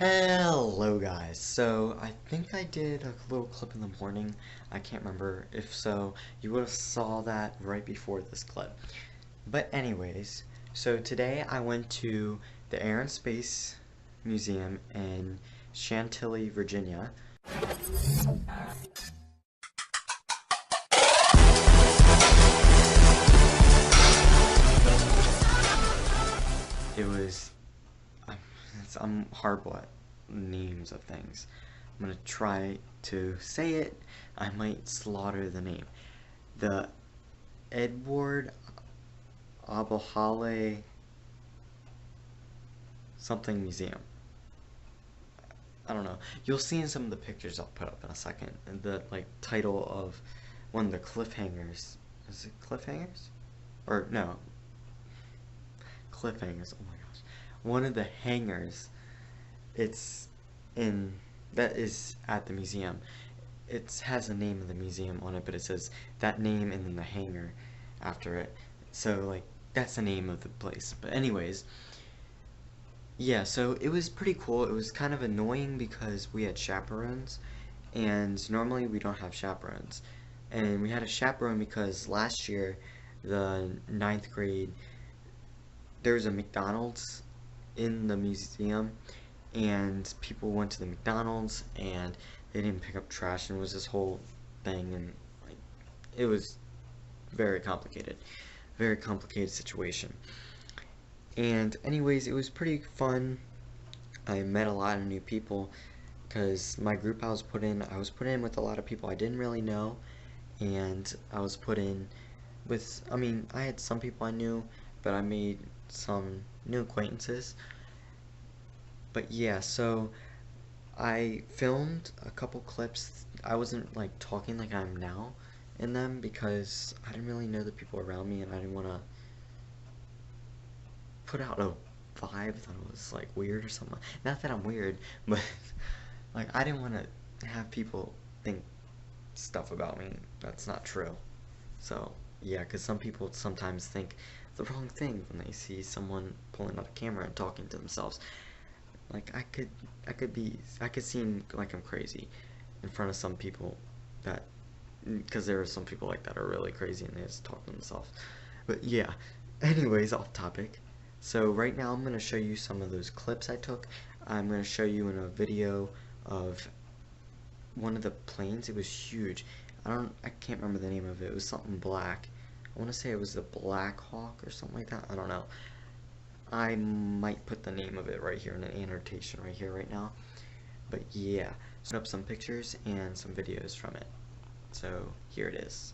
Hello guys, so I think I did a little clip in the morning. I can't remember. If so, you would have saw that right before this clip. But anyways, so today I went to the Air and Space Museum in Chantilly, Virginia. It was I'm horrible at names of things. I'm gonna try to say it. I might slaughter the name. The Udvar-Hazy something museum. I don't know. You'll see in some of the pictures I'll put up in a second. The title of one of the cliffhangers. Is it cliffhangers? Or no. Cliffhangers. Oh my gosh. One of the hangars. It's in that is at the museum. It has the name of the museum on it, but it says that name and then the hangar after it. So that's the name of the place. But anyways, yeah, so it was pretty cool. It was kind of annoying because we had chaperones, and normally we don't have chaperones. And we had a chaperone because last year, the 9th grade, there was a McDonald's in the museum, and people went to the McDonald's and they didn't pick up trash, and it was this whole thing, and it was very complicated situation. And anyways, it was pretty fun. I met a lot of new people because my group I was put in with a lot of people I didn't really know, and I was put in with, I had some people I knew, but I made some new acquaintances. But yeah, so I filmed a couple clips. I wasn't talking like I am now in them because I didn't really know the people around me, and I didn't want to put out a vibe that was weird or something. Not that I'm weird, but I didn't want to have people think stuff about me that's not true. So yeah, because some people sometimes think the wrong thing when they see someone pulling out a camera and talking to themselves. I could seem like I'm crazy in front of some people, that because there are some people that are really crazy and they just talk to themselves. But yeah, anyways, off topic. So right now I'm going to show you some of those clips I took. I'm going to show you in a video of one of the planes. It was huge. I can't remember the name of it. It was something black. I want to say it was the Black Hawk or something like that. I don't know. I might put the name of it right here in an annotation right here right now. But yeah, set up some pictures and some videos from it. So here it is.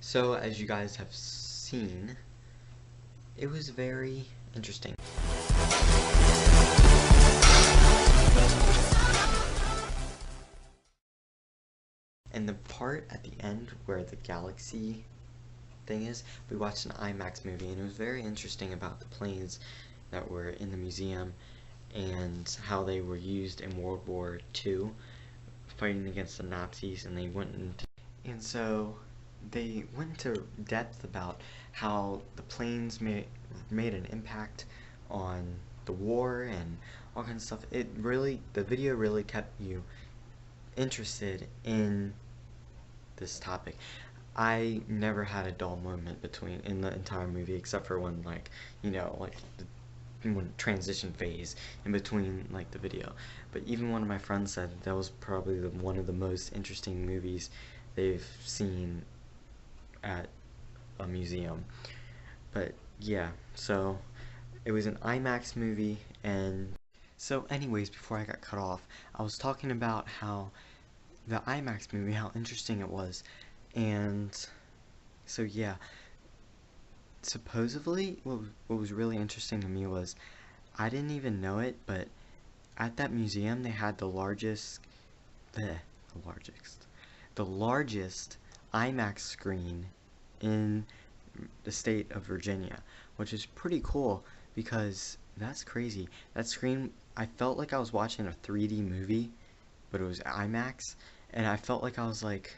So, as you guys have seen, it was very interesting. And the part at the end where the galaxy thing is, we watched an IMAX movie, and it was very interesting about the planes that were in the museum and how they were used in World War II, fighting against the Nazis, and so they went into depth about how the planes made an impact on the war and all kinds of stuff. The video really kept you interested in this topic. I never had a dull moment in the entire movie, except for when, like, when transition phase in between, like, the video. But even one of my friends said that was probably one of the most interesting movies they've seen at a museum. But yeah, so it was an IMAX movie. And so anyways, before I got cut off, I was talking about how the IMAX movie, how interesting it was. And so yeah, supposedly what was really interesting to me was, I didn't even know it, but at that museum they had the largest IMAX screen in the state of Virginia, which is pretty cool because that's crazy. That screen, I felt like I was watching a 3D movie, but it was IMAX, and I felt like I was like,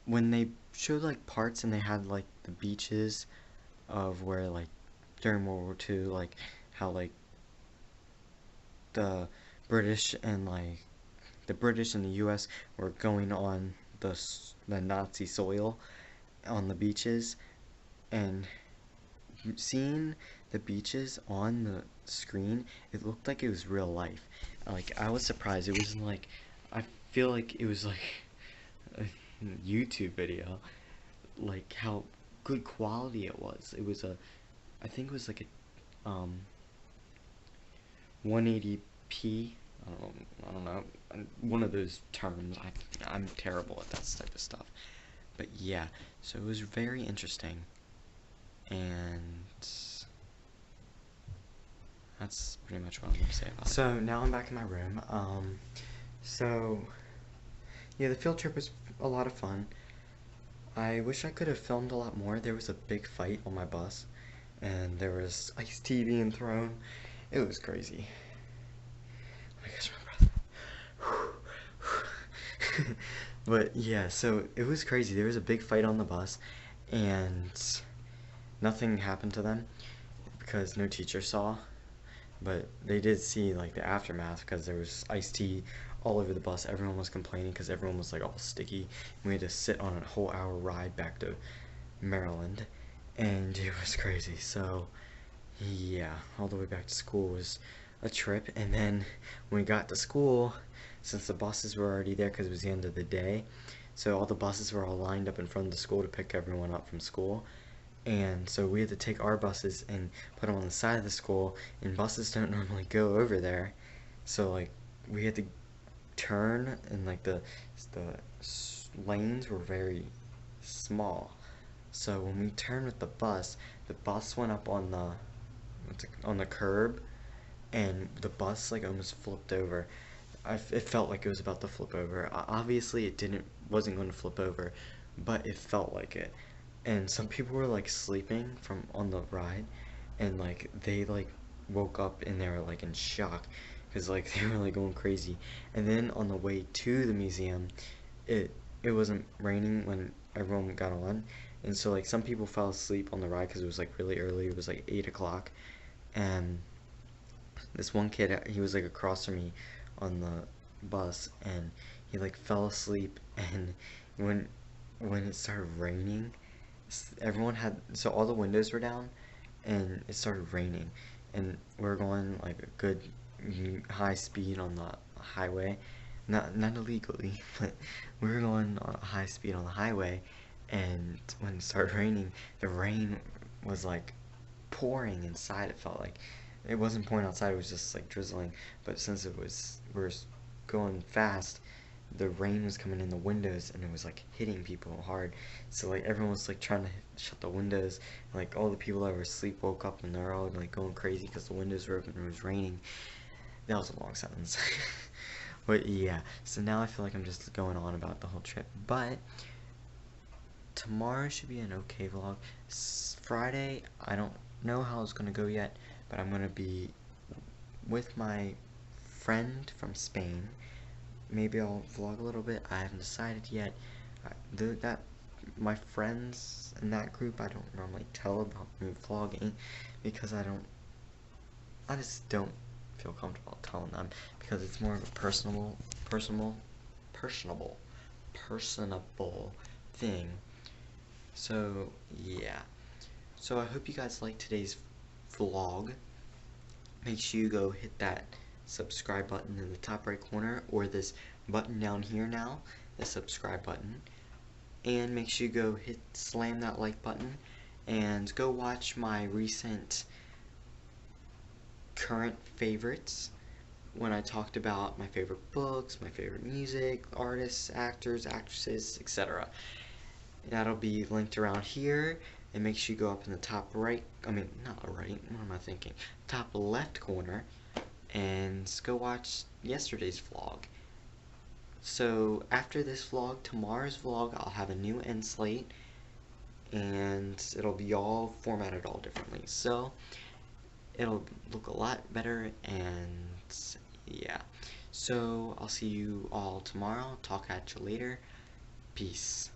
when they showed like parts and they had like the beaches of where, like, during World War II, like how like the British and the US were going on the Nazi soil on the beaches, and seeing the beaches on the screen, it looked like it was real life. Like, I was surprised. It wasn't like, I feel like it was like a YouTube video, like how good quality it was. It was I think it was like a 180p. I don't know. One of those terms. I'm terrible at that type of stuff. But yeah, so it was very interesting, and that's pretty much what I'm gonna say about it. So now I'm back in my room. So yeah, the field trip was a lot of fun. I wish I could have filmed a lot more. There was a big fight on my bus, and there was iced tea being thrown. It was crazy. Let me catch my breath. But yeah, so it was crazy. There was a big fight on the bus, and nothing happened to them because no teacher saw. But they did see, like, the aftermath, because there was iced tea all over the bus. Everyone was complaining because everyone was, like, all sticky. And we had to sit on a whole hour ride back to Maryland, and it was crazy. So yeah, all the way back to school was a trip. And then when we got to school, since the buses were already there because it was the end of the day, so all the buses were all lined up in front of the school to pick everyone up from school. And so we had to take our buses and put them on the side of the school, and buses don't normally go over there. So, like, we had to turn, and like the lanes were very small. So when we turned with the bus went up on the curb, and the bus, like, almost flipped over. It felt like it was about to flip over. Obviously it wasn't going to flip over, but it felt like it. And some people were, like, sleeping on the ride, and, like, they, like, woke up and they were, like, in shock because, like, they were, like, going crazy. And then on the way to the museum, it wasn't raining when everyone got on, and so, like, some people fell asleep on the ride because it was, like, really early. It was like 8 o'clock, and this one kid, he was, like, across from me on the bus, and he, like, fell asleep. And when it started raining, so all the windows were down, and it started raining, and we're going, like, a good high speed on the highway, not illegally, but we were going on a high speed on the highway. And when it started raining, the rain was, like, pouring inside. It felt like it wasn't pouring outside, it was just, like, drizzling. But since we were going fast, the rain was coming in the windows, and it was, like, hitting people hard. So, like, everyone was, like, trying to shut the windows. Like, all the people that were asleep woke up, and they're all, like, going crazy because the windows were open and it was raining. That was a long sentence. But yeah, so now I feel like I'm just going on about the whole trip. But tomorrow should be an okay vlog. Friday, I don't know how it's gonna go yet, but I'm gonna be with my friend from Spain. Maybe I'll vlog a little bit. I haven't decided yet. My friends in that group, I don't normally tell about me vlogging because I just don't feel comfortable telling them because it's more of a personable thing. So yeah. So I hope you guys liked today's vlog. Make sure you go hit that subscribe button in the top right corner, or this button down here now, the subscribe button. And make sure you go slam that like button, and go watch my recent current favorites when I talked about my favorite books, my favorite music, artists, actors, actresses, etc. That'll be linked around here, and make sure you go up in the top right, not right, what am I thinking, top left corner, and go watch yesterday's vlog. So after this vlog, tomorrow's vlog, I'll have a new end slate, and it'll be all formatted all differently. So it'll look a lot better, and yeah. So I'll see you all tomorrow. Talk at you later. Peace.